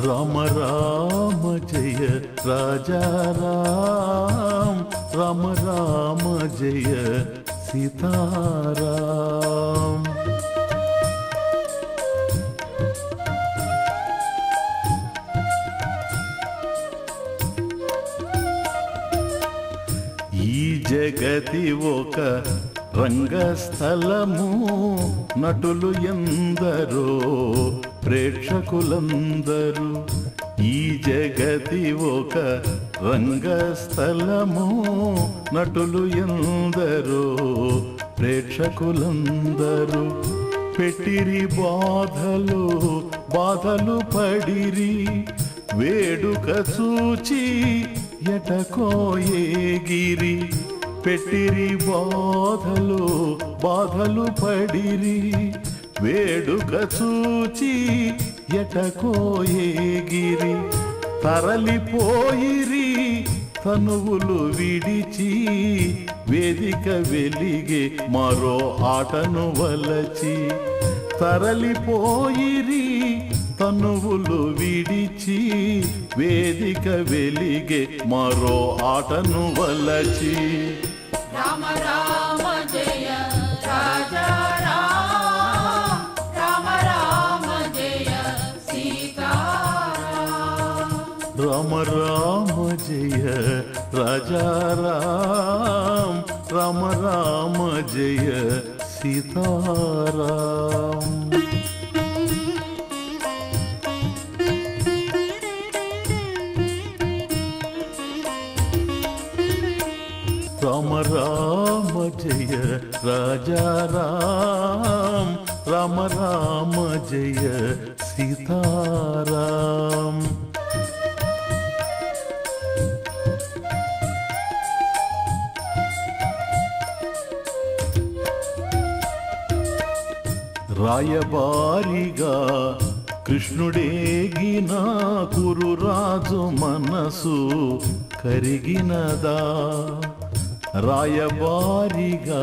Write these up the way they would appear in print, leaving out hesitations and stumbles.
రామ రామ జయ రాజా రామ, రామ రామ జయ సీతారాం. ఈ జగతి ఒక రంగస్థలము, నటులు ఎందరో ప్రేక్షకులందరూ. ఈ జగతి ఒక రంగస్థలము, నటులు ఎందరో ప్రేక్షకులందరూ. పెట్టిరి బాధలు బాధలు పడిరి, వేడుక చూచి ఎటకోయేగిరి. పెట్టిరి బాధలు బాధలు పడిరి, వేడుక చూచి ఎటకోయేగిరి. తరలిపోయిరి తనువులు విడిచి, వేదిక వెలిగే మరో ఆటను వలచి. తరలిపోయిరి తనువులు విడిచి, వేదిక వెలిగే మరో ఆటను వలచి. రామ రామ జయ రాజా రామ, రామ రామ జయ సీతారాం. రామ రామ జయ రాజా రామ, రామ రామ జయ సీతారాం. రామ రామ జయ రాజా రామ, రామ రామ జయ సీతారాం. రాయబారిగా కృష్ణుడేగిన కురురాజు మనసు కరిగినదా. రాయబారిగా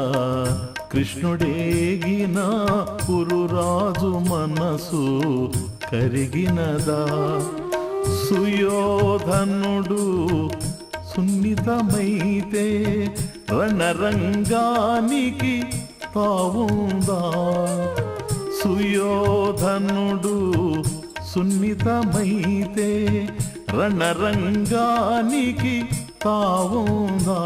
కృష్ణుడేగిన కురురాజు మనసు కరిగినదా. సుయోధనుడు సున్నితమైతే రణరంగానికి తావుందా. సుయోధనుడు సున్నితమైతే రణరంగానికి తావుందా.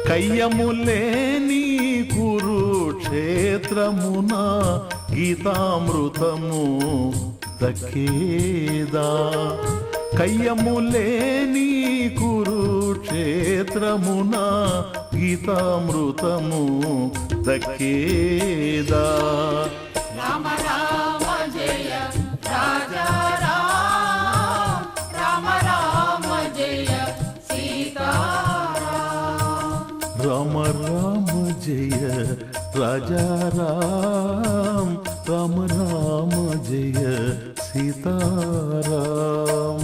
కయ్యములేని కురుక్షేత్రమున గీతామృతము దక్కేదా. కయ్యములేని కురుక్షేత్రమున గీతామృతము దక్కేదా. రామ రామ జయ రాజా రామ, రామ రామ జయ సీతారాం. రామ రామ జయ రాజా రామ, రామ రామ జయ సీతారాం.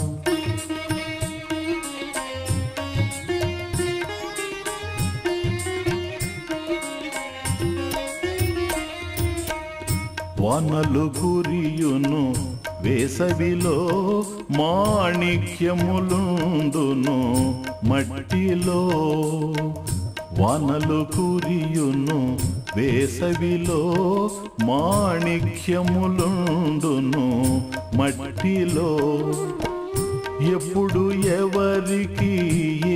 వానలు కురియును వేసవిలో, మాణిక్యములుండును మట్టిలో. వానలు కురియును వేసవిలో, మాణిక్యములుండును మట్టిలో. ఎప్పుడు ఎవరికి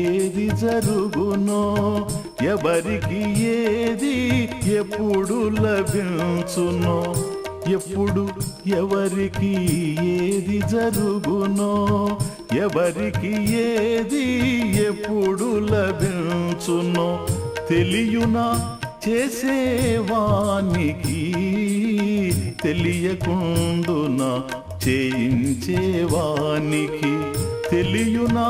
ఏది జరుగునో, ఎవరికి ఏది ఎప్పుడు లభించునో. ఎప్పుడు ఎవరికి ఏది జరుగునో, ఎవరికి ఏది ఎప్పుడు లభించునో. తెలియునా చేసేవానికి, తెలియకుండునా చేయించేవానికి. తెలియునా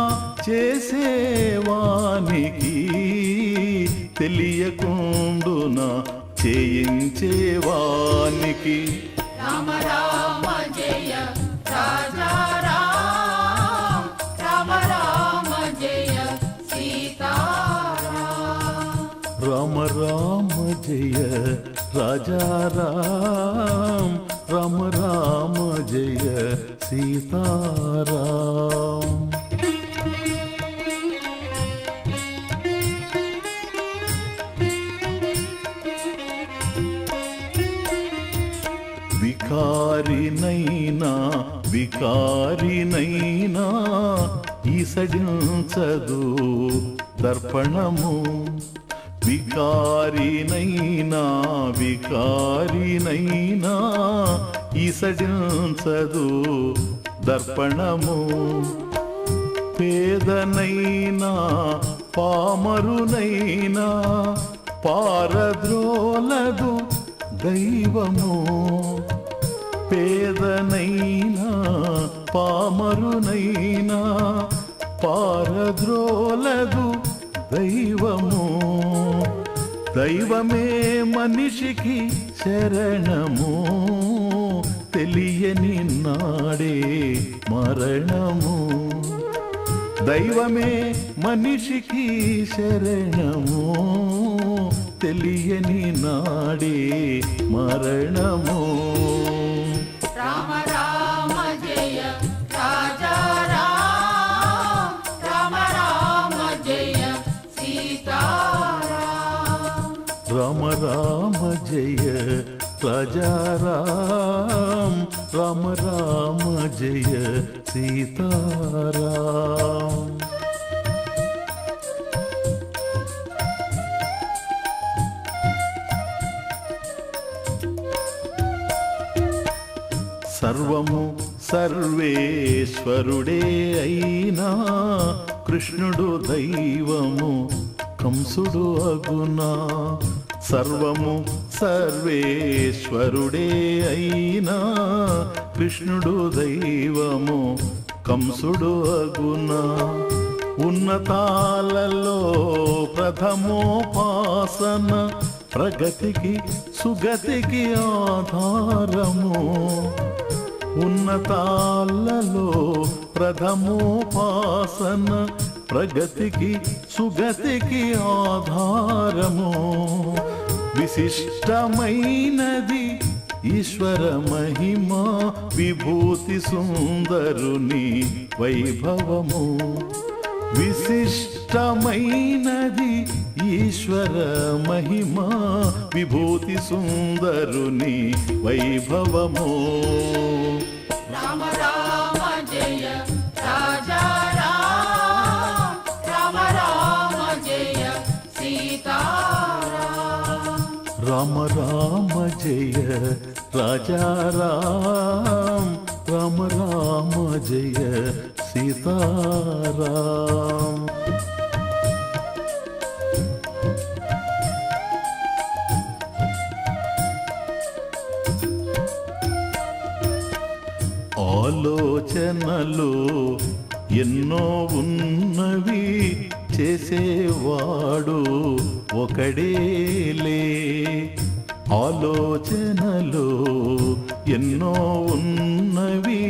చేసేవానికి, తెలియకుండునా చేయించేవానికి. రామ రామ జయ రాజా రామ, రామ రామ జయ సీతారాం. రామ రామ జయ రాజా రామ, రామ రామ జయ సీతారాం. వికారినైనా ఈసడించదు దర్పణము. వికారినైనా ఈసడించదు దర్పణము. పేదనైనా పామరునైనా పారద్రోలదు దైవము. పేదనైనా పామరునైనా పారద్రోలదు దైవము. దైవమే మనిషికి శరణము, తెలియని నాడే మరణము. దైవమే మనిషికి శరణము, తెలియని నాడే మరణము. రామ రామ జయ రాజా రామ, రామ రామ జయ సీతారాం. రామ రామ జయ రాజారాం, రామ రామ జయ సీతారాం. సర్వము సర్వేశ్వరుడే అయినా కృష్ణుడు దైవము కంసుడు అగునా. సర్వము సర్వేశ్వరుడే అయినా కృష్ణుడు దైవము కంసుడు అగునా. ఉన్నతాలలో ప్రథమోపాసన ప్రగతికి సుగతికి ఆధారము. ఉన్నతాలలో ప్రథమోపాసన ప్రగతికి సుగతికి ఆధారము. విశిష్టమైనది ఈశ్వర మహిమ, విభూతి సుందరుని వైభవము. విశిష్టమైనది ఈశ్వర మహిమ, విభూతి సుందరుని వైభవము. రామ రామ జయ రాజా రామ, రామ రామ జయ సీతారాం. రామ రామ జయ రాజారాం, రామ రామ జయ సీతారాం. ఆలోచనలు ఎన్నో ఉన్నవి, చేసేవాడు ఒకడేలే. ఆలోచనలు ఎన్నో ఉన్నవి,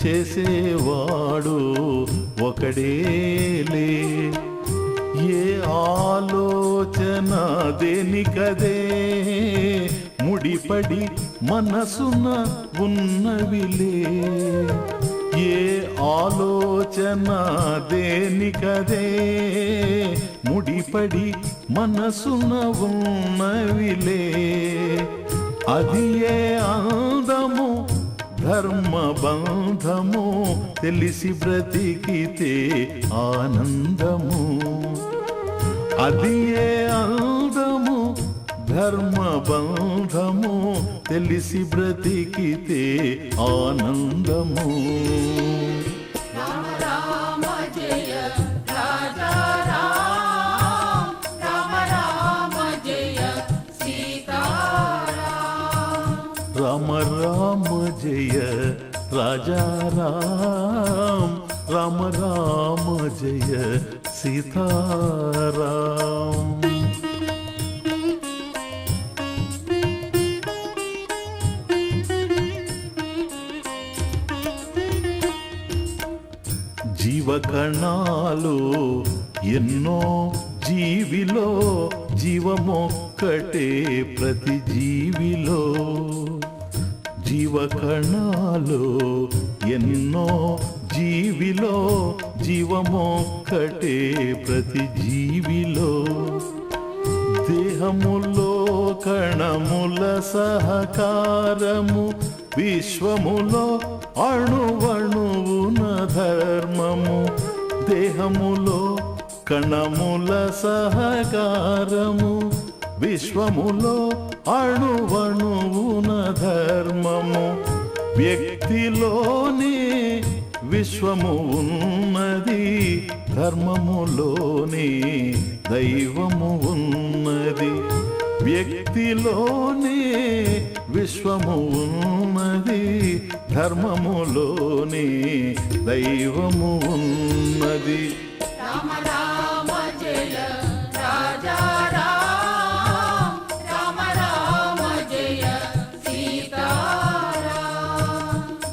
చేసేవాడు ఒకడేలే. ఏ ఆలోచన దేనికదే ముడిపడి మనసున ఉన్నవిలే. ఏ ఆలోచన దేనికదే ముడిపడి మనసున ఉన్నవిలే. అది ఏ అందము ధర్మ బంధము, తెలిసి బ్రతికితే ఆనందము. అది ఏ అందము ధర్మ బంధము, తెలిసి బ్రతికితే ఆనందము. రామ రామ జయ రాజా రామ, రామ రామ జయ సీతారాం. రామ రామ జయ రాజారాం, రామ రామ జయ సీతారాం. జీవకణాలు ఎన్నో జీవిలో, జీవమొక్కటే ప్రతి జీవిలో. జీవకణాలు ఎన్నో జీవిలో జీవమొక్కటే ప్రతి జీవిలో దేహములో కణముల సహకారము విశ్వములో అణువణువున ధర్మము దేహములో కణముల సహకారము విశ్వములో అణువణువున ధర్మము వ్యక్తిలోనే విశ్వము ఉన్నది ధర్మములోనే దైవము ఉన్నది వ్యక్తిలోనే విశ్వము ఉన్నది ధర్మములోనే దైవము ఉన్నది రామ రామ